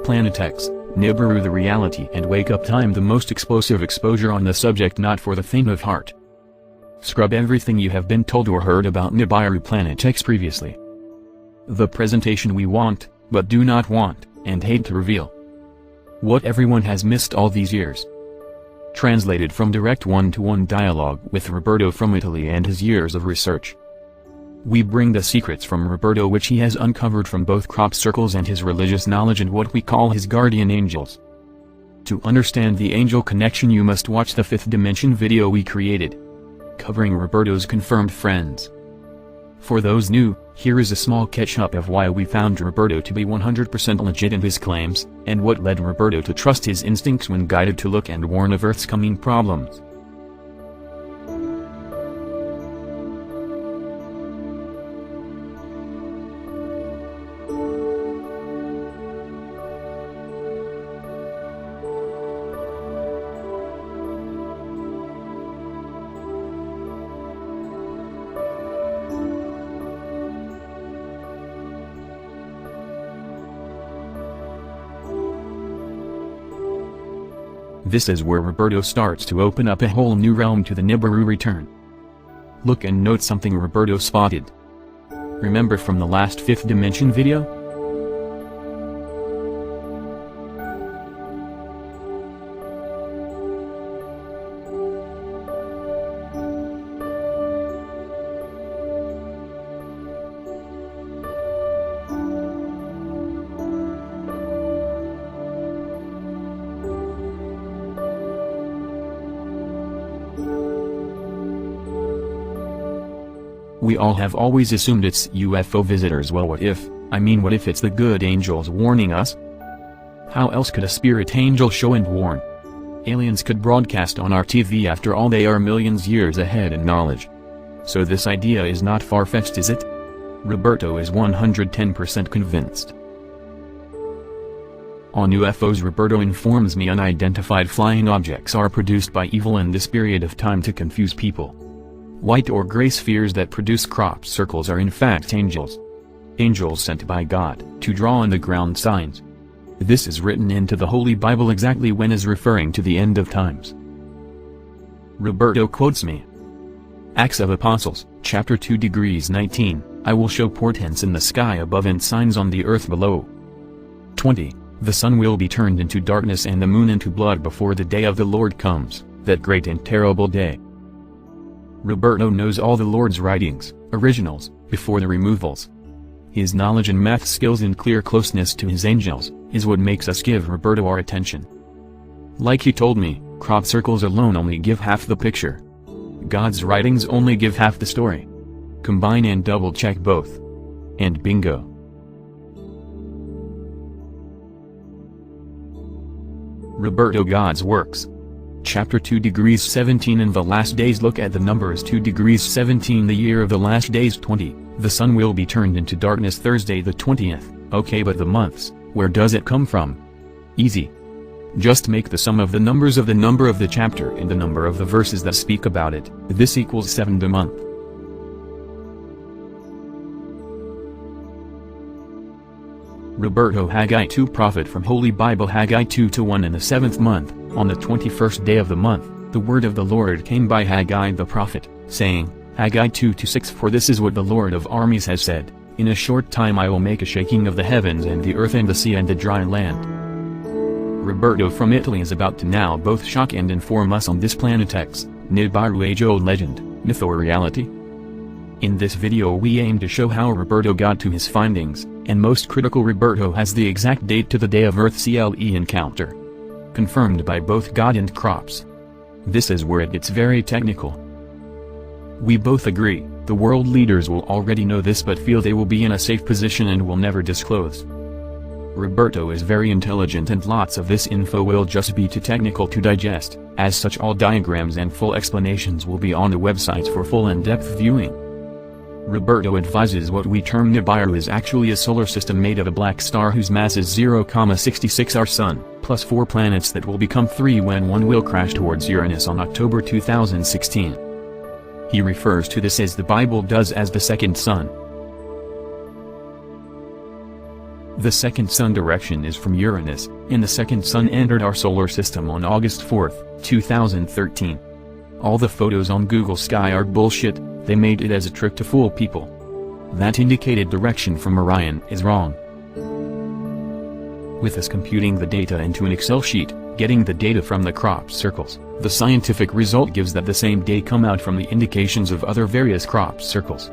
Planet X, Nibiru the reality and wake up time, the most explosive exposure on the subject, not for the faint of heart. Scrub everything you have been told or heard about Nibiru Planet X previously. The presentation we want, but do not want, and hate to reveal. What everyone has missed all these years. Translated from direct one-to-one dialogue with Roberto from Italy and his years of research. We bring the secrets from Roberto which he has uncovered from both crop circles and his religious knowledge and what we call his guardian angels. To understand the angel connection you must watch the 5th dimension video we created, covering Roberto's confirmed friends. For those new, here is a small catch-up of why we found Roberto to be 100% legit in his claims, and what led Roberto to trust his instincts when guided to look and warn of Earth's coming problems. This is where Roberto starts to open up a whole new realm to the Nibiru return. Look and note something Roberto spotted. Remember from the last 5th dimension video? We all have always assumed it's UFO visitors. Well, what if it's the good angels warning us? How else could a spirit angel show and warn? Aliens could broadcast on our TV, after all they are millions years ahead in knowledge. So this idea is not far-fetched, is it? Roberto is 110% convinced. On UFOs, Roberto informs me unidentified flying objects are produced by evil in this period of time to confuse people. White or gray spheres that produce crop circles are in fact angels. Angels sent by God to draw on the ground signs. This is written into the Holy Bible exactly when is referring to the end of times. Roberto quotes me. Acts of Apostles, chapter 2:19, I will show portents in the sky above and signs on the earth below. 20. The sun will be turned into darkness and the moon into blood before the day of the Lord comes, that great and terrible day. Roberto knows all the Lord's writings, originals, before the removals. His knowledge and math skills and clear closeness to his angels, is what makes us give Roberto our attention. Like he told me, crop circles alone only give half the picture. God's writings only give half the story. Combine and double-check both. And bingo. Roberto God's Works. Chapter 2:17 In the last days look at the numbers 2:17 The year of the last days 20, the sun will be turned into darkness Thursday the 20th, okay, but the months, where does it come from? Easy. Just make the sum of the numbers of the number of the chapter and the number of the verses that speak about it, this equals 7 the month. Roberto Haggai 2 Prophet from Holy Bible Haggai 2:1 In the 7th month, on the 21st day of the month, the word of the Lord came by Haggai the prophet, saying, Haggai 2:6 For this is what the Lord of armies has said, in a short time I will make a shaking of the heavens and the earth and the sea and the dry land. Roberto from Italy is about to now both shock and inform us on this Planet X, Nibiru age-old legend, myth or reality? In this video we aim to show how Roberto got to his findings, and most critical, Roberto has the exact date to the day of Earth CLE encounter. Confirmed by both God and crops. This is where it gets very technical. We both agree, the world leaders will already know this but feel they will be in a safe position and will never disclose. Roberto is very intelligent and lots of this info will just be too technical to digest, as such all diagrams and full explanations will be on the websites for full in-depth viewing. Roberto advises what we term Nibiru is actually a solar system made of a black star whose mass is 0,66 our Sun, plus 4 planets that will become 3 when one will crash towards Uranus on October 2016. He refers to this as the Bible does as the second sun. The second sun direction is from Uranus, and the second sun entered our solar system on August 4, 2013. All the photos on Google Sky are bullshit, they made it as a trick to fool people. That indicated direction from Orion is wrong. With us computing the data into an Excel sheet, getting the data from the crop circles, the scientific result gives that the same day come out from the indications of other various crop circles.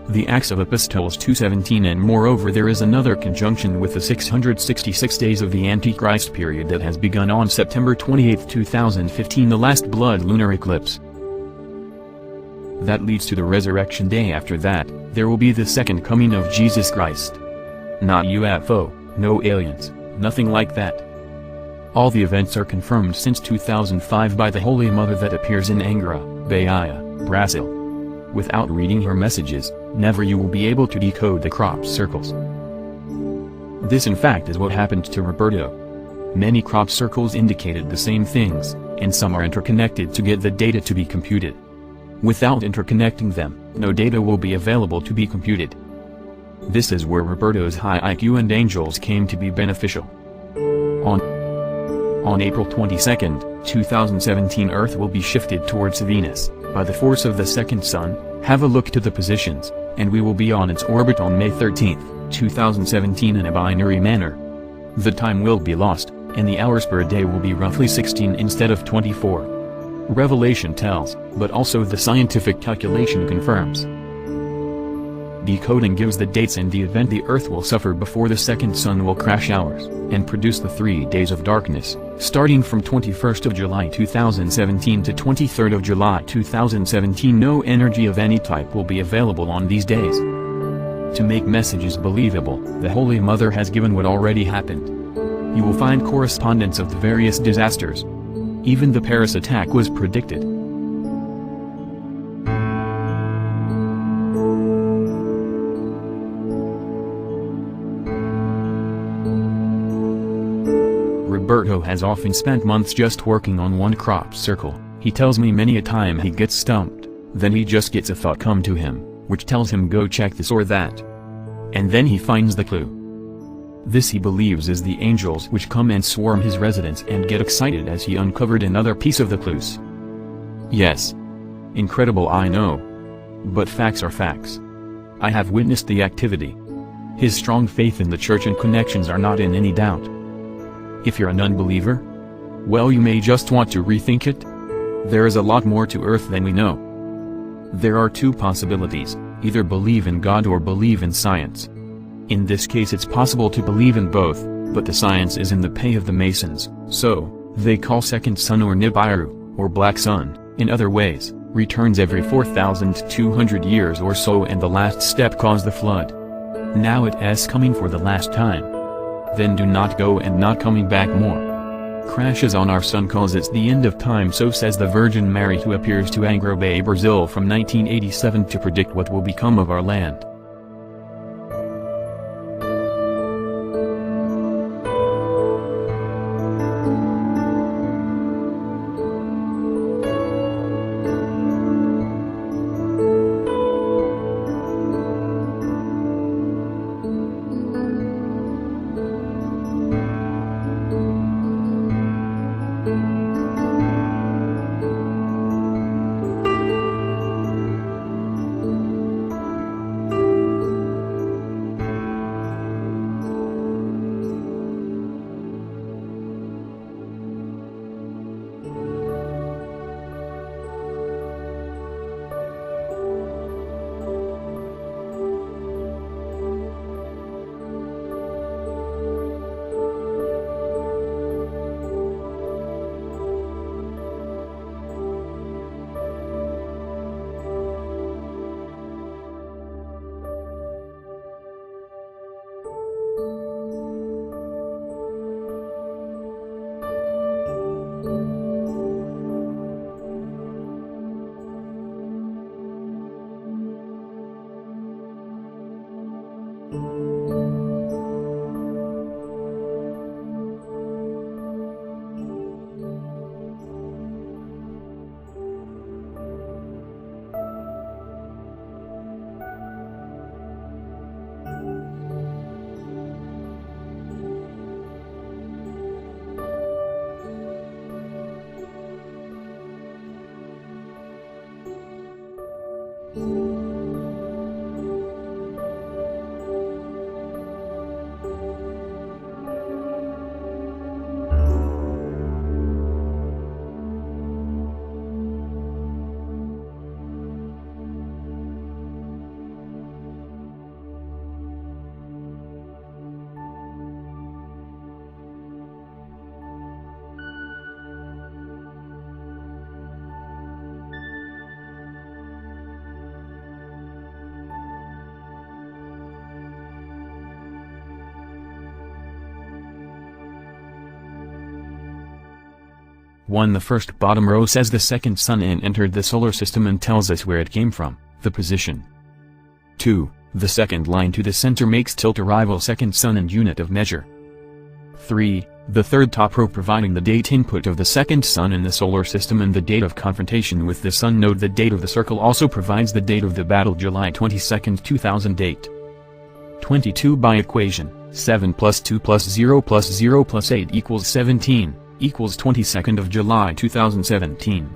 The axe of epistles 217, and moreover there is another conjunction with the 666 days of the Antichrist period that has begun on September 28, 2015, the last blood lunar eclipse. That leads to the resurrection day. After that, there will be the second coming of Jesus Christ. Not UFO, no aliens, nothing like that. All the events are confirmed since 2005 by the Holy Mother that appears in Angra, Bahia, Brazil. Without reading her messages, never you will be able to decode the crop circles. This in fact is what happened to Roberto. Many crop circles indicated the same things, and some are interconnected to get the data to be computed. Without interconnecting them, no data will be available to be computed. This is where Roberto's high IQ and angels came to be beneficial. On April 22, 2017, Earth will be shifted towards Venus by the force of the second sun. Have a look to the positions, and we will be on its orbit on May 13, 2017 in a binary manner. The time will be lost, and the hours per day will be roughly 16 instead of 24. Revelation tells, but also the scientific calculation confirms. Decoding gives the dates and the event the Earth will suffer before the second sun will crash hours, and produce the 3 days of darkness, starting from 21st of July 2017 to 23rd of July 2017. No energy of any type will be available on these days. To make messages believable, the Holy Mother has given what already happened. You will find correspondence of the various disasters. Even the Paris attack was predicted. Roberto has often spent months just working on one crop circle. He tells me many a time he gets stumped, then he just gets a thought come to him, which tells him go check this or that. And then he finds the clue. This he believes is the angels which come and swarm his residence and get excited as he uncovered another piece of the clues. Yes. Incredible, I know. But facts are facts. I have witnessed the activity. His strong faith in the church and connections are not in any doubt. If you're an unbeliever, well, you may just want to rethink it. There is a lot more to Earth than we know. There are two possibilities, either believe in God or believe in science. In this case it's possible to believe in both, but the science is in the pay of the Masons, so they call second sun or Nibiru, or black sun, in other ways, returns every 4,200 years or so, and the last step caused the flood. Now it is coming for the last time. Then do not go and not coming back more. Crashes on our sun cause it's the end of time, so says the Virgin Mary, who appears to Angra Bay, Brazil from 1987 to predict what will become of our land. 1. The first bottom row says the second sun entered the solar system and tells us where it came from, the position. 2. The second line to the center makes tilt arrival second sun and unit of measure. 3. The third top row providing the date input of the second sun in the solar system and the date of confrontation with the sun. Note the date of the circle also provides the date of the battle, July 22, 2008. 22 by equation, 7 plus 2 plus 0 plus 0 plus 8 equals 17, equals 22nd of July 2017.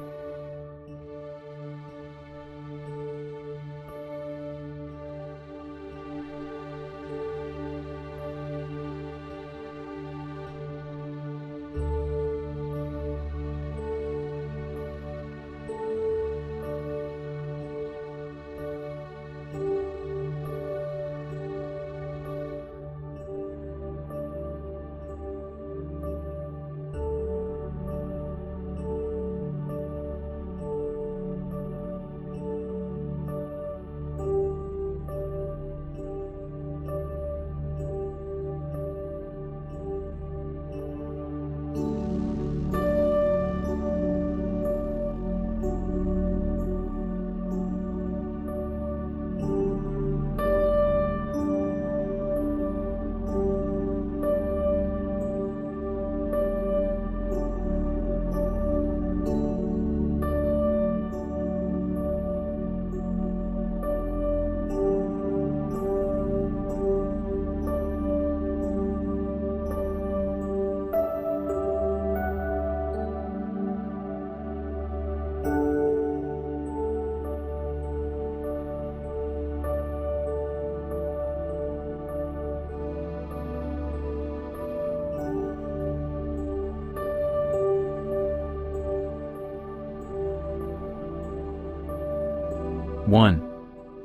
One.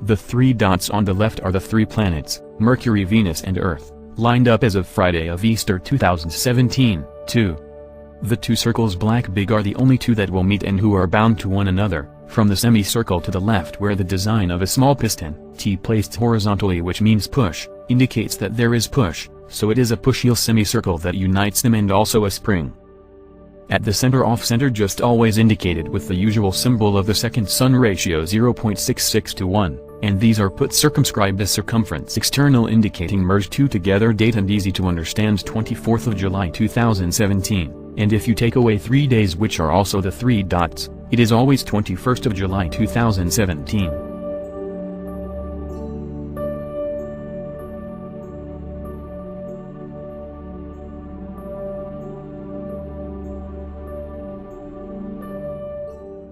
The three dots on the left are the three planets, Mercury, Venus and Earth, lined up as of Friday of Easter 2017. 2. The two circles black big are the only two that will meet and who are bound to one another, from the semicircle to the left where the design of a small piston, T placed horizontally, which means push, indicates that there is push, so it is a push-heel semicircle that unites them, and also a spring. At the center, off-center, just always indicated with the usual symbol of the second sun ratio 0.66 to 1, and these are put circumscribed as circumference external, indicating merge two together. Date and easy to understand, 24th of July 2017, and if you take away 3 days which are also the three dots, it is always 21st of July 2017.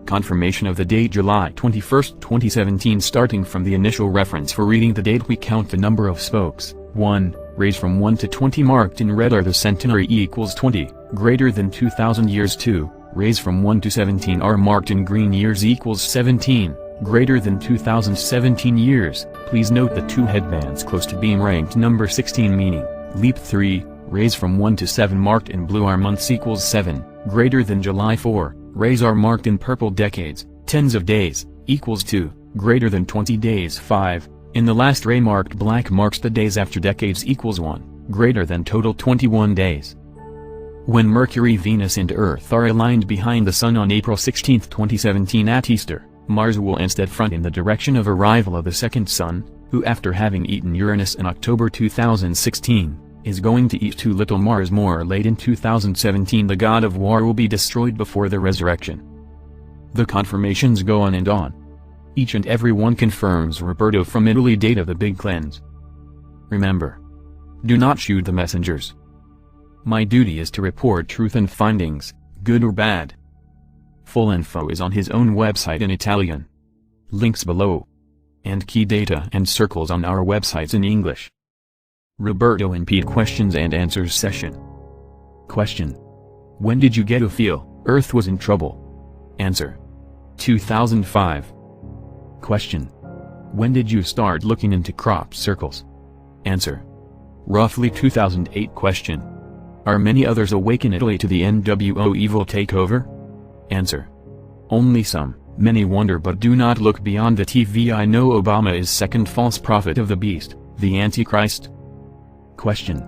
Confirmation of the date July 21, 2017. Starting from the initial reference for reading the date, we count the number of spokes. 1. Rays from 1 to 20 marked in red are the centenary equals 20, greater than 2000 years. 2. Rays from 1 to 17 are marked in green, years equals 17, greater than 2017 years. Please note the two headbands close to being ranked number 16, meaning leap. 3. Rays from 1 to 7 marked in blue are months equals 7, greater than July. 4. Rays are marked in purple, decades, tens of days, equals 2, greater than 20 days. 5. In the last ray marked black marks the days after decades equals 1, greater than total 21 days. When Mercury, Venus and Earth are aligned behind the Sun on April 16, 2017 at Easter, Mars will instead front in the direction of arrival of the second Sun, who after having eaten Uranus in October 2016, is going to eat too little Mars more late in 2017. The god of war will be destroyed before the resurrection. The confirmations go on and on. Each and every one confirms. Roberto from Italy. Date of the big cleanse. Remember, do not shoot the messengers. My duty is to report truth and findings, good or bad. Full info is on his own website in Italian. Links below. And key data and circles on our websites in English. Roberto and Pete questions and answers session. Question. When did you get to feel Earth was in trouble? Answer. 2005. Question. When did you start looking into crop circles? Answer. Roughly 2008. Question. Are many others awake in Italy to the NWO evil takeover? Answer. Only some. Many wonder but do not look beyond the TV. I know Obama is second false prophet of the beast, the Antichrist. Question.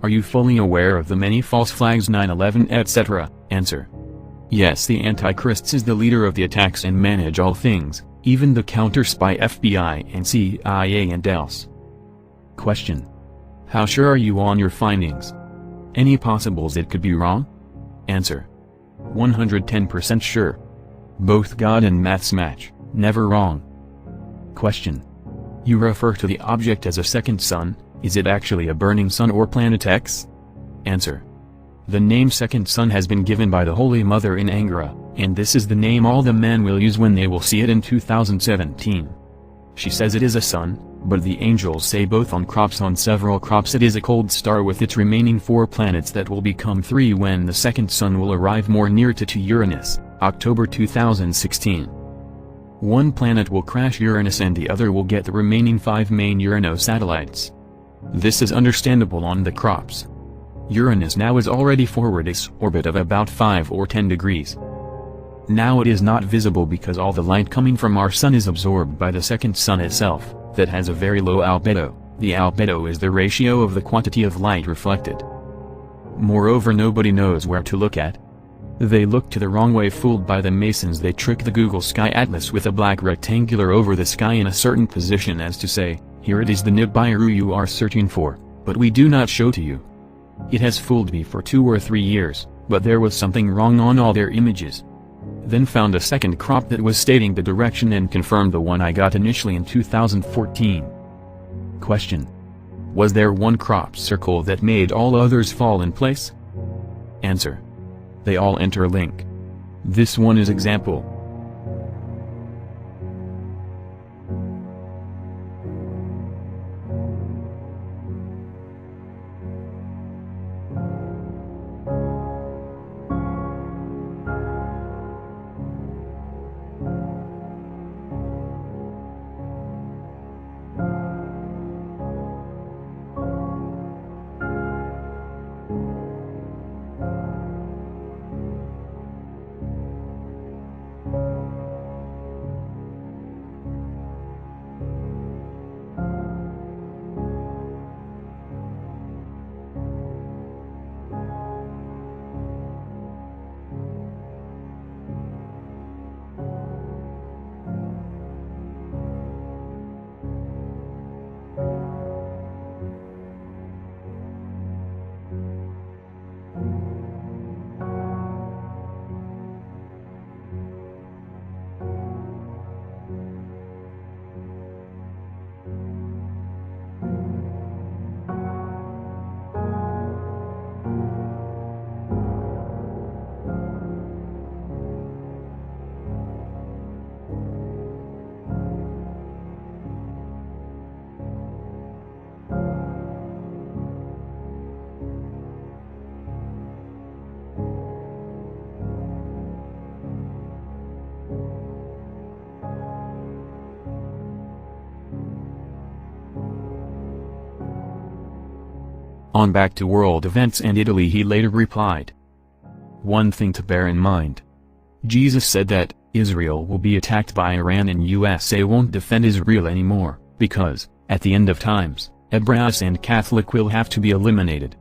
Are you fully aware of the many false flags, 9/11 etc.? Answer. Yes, the Antichrist is the leader of the attacks and manage all things, even the counter-spy FBI and CIA and else. Question. How sure are you on your findings? Any possibles it could be wrong? Answer. 110% sure. Both God and maths match, never wrong. Question. You refer to the object as a second sun, is it actually a burning sun or Planet X? Answer. The name second sun has been given by the Holy Mother in Angara, and this is the name all the men will use when they will see it in 2017. She says it is a sun, but the angels say both on several crops it is a cold star with its remaining 4 planets that will become 3 when the second sun will arrive more near to Uranus, October 2016. One planet will crash Uranus and the other will get the remaining 5 main Urano satellites. This is understandable on the crops. Uranus now is already forward its orbit of about 5 or 10 degrees. Now it is not visible because all the light coming from our sun is absorbed by the second sun itself, that has a very low albedo. The albedo is the ratio of the quantity of light reflected. Moreover, nobody knows where to look at. They look to the wrong way. Fooled by the Masons, they trick the Google Sky Atlas with a black rectangular over the sky in a certain position as to say, here it is the Nibiru you are searching for, but we do not show to you. It has fooled me for 2 or 3 years, but there was something wrong on all their images. Then found a second crop that was stating the direction and confirmed the one I got initially in 2014. Question. Was there one crop circle that made all others fall in place? Answer. They all interlink. This one is example. On back to world events and Italy, he later replied. One thing to bear in mind. Jesus said that Israel will be attacked by Iran and USA won't defend Israel anymore, because, at the end of times, Hebrews and Catholic will have to be eliminated.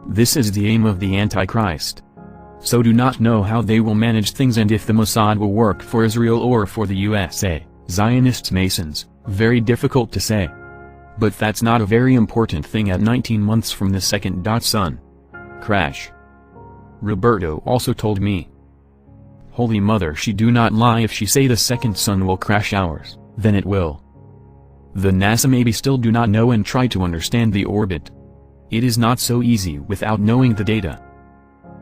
This is the aim of the Antichrist. So do not know how they will manage things and if the Mossad will work for Israel or for the USA, Zionists, Masons, very difficult to say. But that's not a very important thing at 19 months from the second sun crash. Roberto also told me, Holy Mother, she do not lie. If she say the second sun will crash ours, then it will. The NASA maybe still do not know and try to understand the orbit. It is not so easy without knowing the data.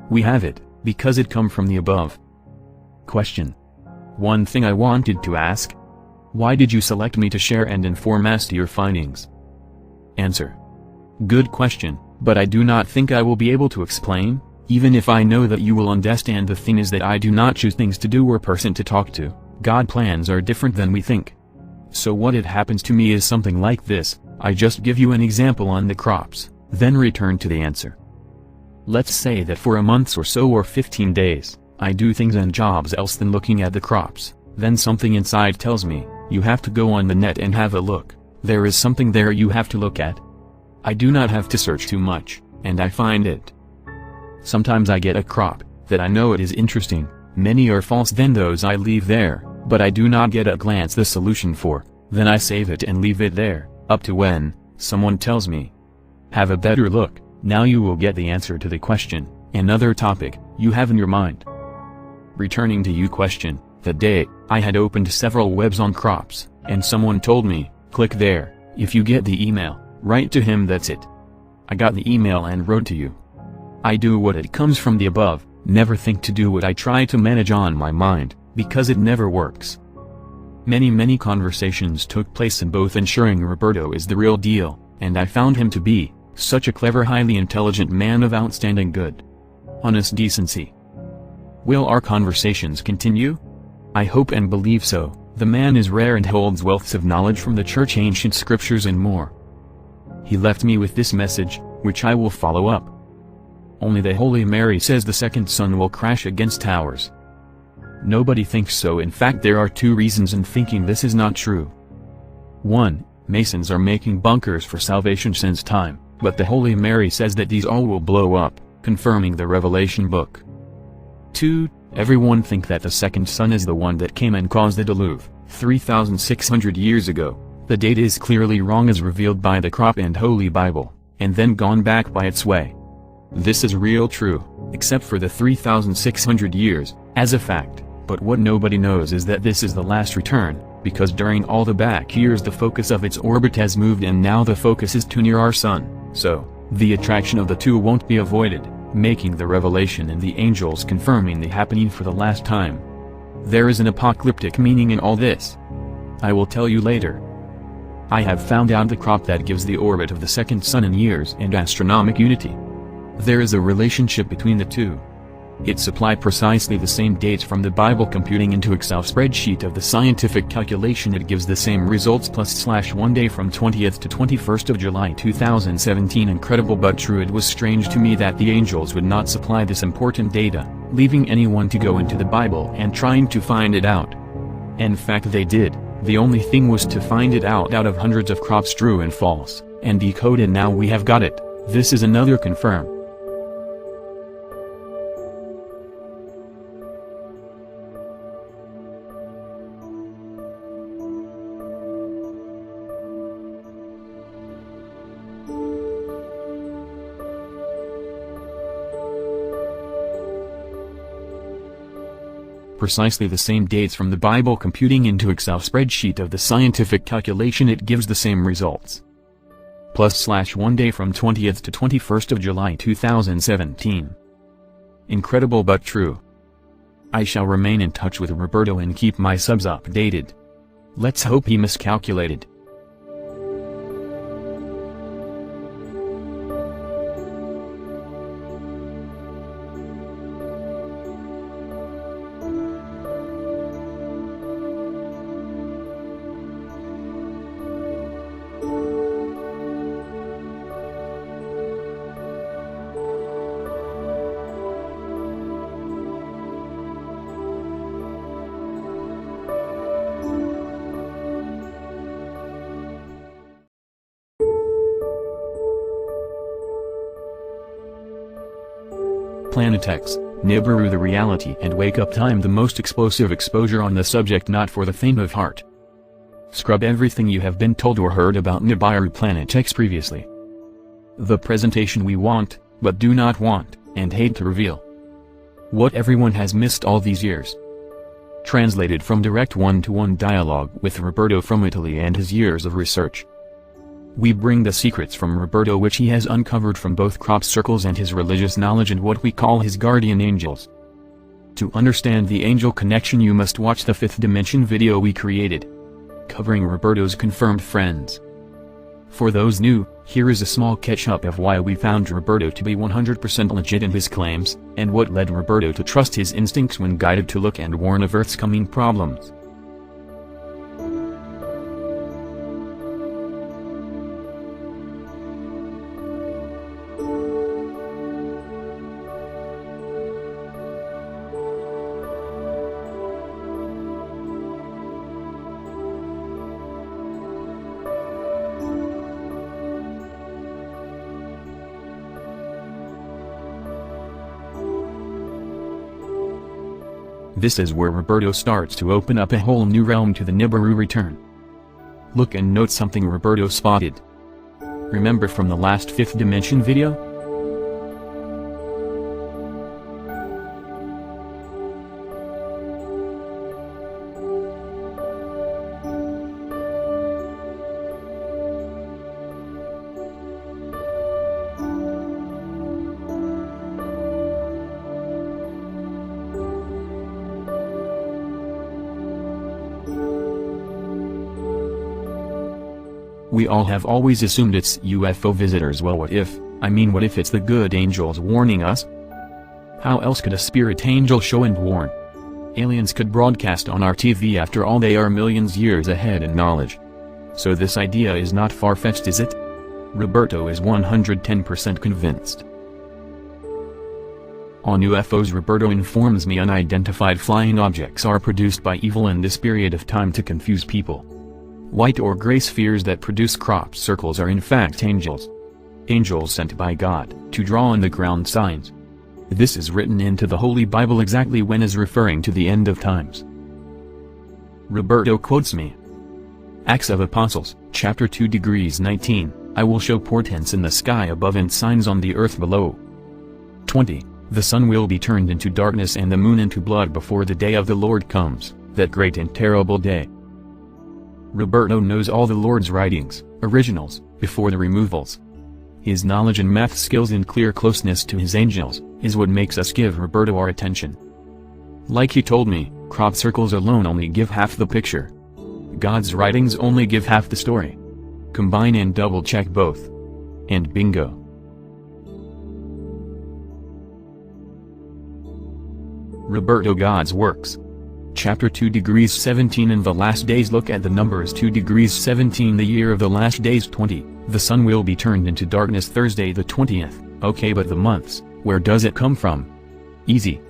We have it, because it come from the above. Question. One thing I wanted to ask. Why did you select me to share and inform as to your findings? Answer. Good question, but I do not think I will be able to explain, even if I know that you will understand. The thing is that I do not choose things to do or person to talk to. God plans are different than we think. So what it happens to me is something like this. I just give you an example on the crops, then return to the answer. Let's say that for a month or so or 15 days, I do things and jobs else than looking at the crops, then something inside tells me, you have to go on the net and have a look, there is something there you have to look at. I do not have to search too much, and I find it. Sometimes I get a crop, that I know it is interesting, Many are false than those I leave there, but I do not get at glance the solution for, then I save it and leave it there, up to when someone tells me. Have a better look, now you will get the answer to the question, another topic, you have in your mind. Returning to your question, that day, I had opened several webs on crops, and someone told me, click there, if you get the email, write to him, that's it. I got the email and wrote to you. I do what it comes from the above, never think to do what I try to manage on my mind, because it never works. Many conversations took place in both ensuring Roberto is the real deal, and I found him to be such a clever, highly intelligent man of outstanding good, honest decency. Will our conversations continue? I hope and believe so. The man is rare and holds wealths of knowledge from the church, ancient scriptures and more. He left me with this message, which I will follow up. Only the Holy Mary says the second sun will crash against towers. Nobody thinks so. In fact, there are two reasons in thinking this is not true. 1. Masons are making bunkers for salvation since time, but the Holy Mary says that these all will blow up, confirming the Revelation book. 2. Everyone think that the second sun is the one that came and caused the deluge, 3,600 years ago. The date is clearly wrong as revealed by the crop and Holy Bible, and then gone back by its way. This is real true, except for the 3,600 years, as a fact, but what nobody knows is that this is the last return, because during all the back years the focus of its orbit has moved and now the focus is too near our sun, so, the attraction of the two won't be avoided, making the revelation and the angels confirming the happening for the last time. There is an apocalyptic meaning in all this. I will tell you later. I have found out the crop that gives the orbit of the second sun in years and astronomic unity. There is a relationship between the two. It supply precisely the same dates from the Bible. Computing into Excel spreadsheet of the scientific calculation, it gives the same results +/1 day from 20th to 21st of July 2017. Incredible but true. It was strange to me that the angels would not supply this important data, leaving anyone to go into the Bible and trying to find it out. In fact, they did. The only thing was to find it out of hundreds of crops, true and false, and decode it. Now we have got it. This is another confirm. Precisely the same dates from the Bible. Computing into Excel spreadsheet of the scientific calculation, it gives the same results. +/1 day from 20th to 21st of July 2017. Incredible but true. I shall remain in touch with Roberto and keep my subs updated. Let's hope he miscalculated. Planetex, Nibiru, the reality and wake-up time. The most explosive exposure on the subject, not for the faint of heart. Scrub everything you have been told or heard about Nibiru Planetex previously. The presentation we want, but do not want, and hate to reveal. What everyone has missed all these years. Translated from direct one-to-one dialogue with Roberto from Italy and his years of research. We bring the secrets from Roberto which he has uncovered from both crop circles and his religious knowledge and what we call his guardian angels. To understand the angel connection, you must watch the 5th dimension video we created, covering Roberto's confirmed friends. For those new, here is a small catch-up of why we found Roberto to be 100% legit in his claims, and what led Roberto to trust his instincts when guided to look and warn of Earth's coming problems. This is where Roberto starts to open up a whole new realm to the Nibiru return. Look and note something Roberto spotted. Remember from the last fifth dimension video? We all have always assumed it's UFO visitors. Well, what if it's the good angels warning us? How else could a spirit angel show and warn? Aliens could broadcast on our TV. After all, they are millions years ahead in knowledge. So this idea is not far-fetched, is it? Roberto is 110% convinced. On UFOs, Roberto informs me unidentified flying objects are produced by evil in this period of time to confuse people. White or gray spheres that produce crop circles are in fact angels. Angels sent by God to draw on the ground signs. This is written into the Holy Bible exactly when is referring to the end of times. Roberto quotes me. Acts of Apostles, chapter 2:19, I will show portents in the sky above and signs on the earth below. 20. The sun will be turned into darkness and the moon into blood before the day of the Lord comes, that great and terrible day. Roberto knows all the Lord's writings, originals, before the removals. His knowledge and math skills and clear closeness to his angels, is what makes us give Roberto our attention. Like he told me, crop circles alone only give half the picture. God's writings only give half the story. Combine and double check both. And bingo. Roberto God's works. Chapter 2:17 In the last days look at the numbers 2:17 The year of the last days 20, the sun will be turned into darkness Thursday the 20th, okay, but the months, where does it come from? Easy.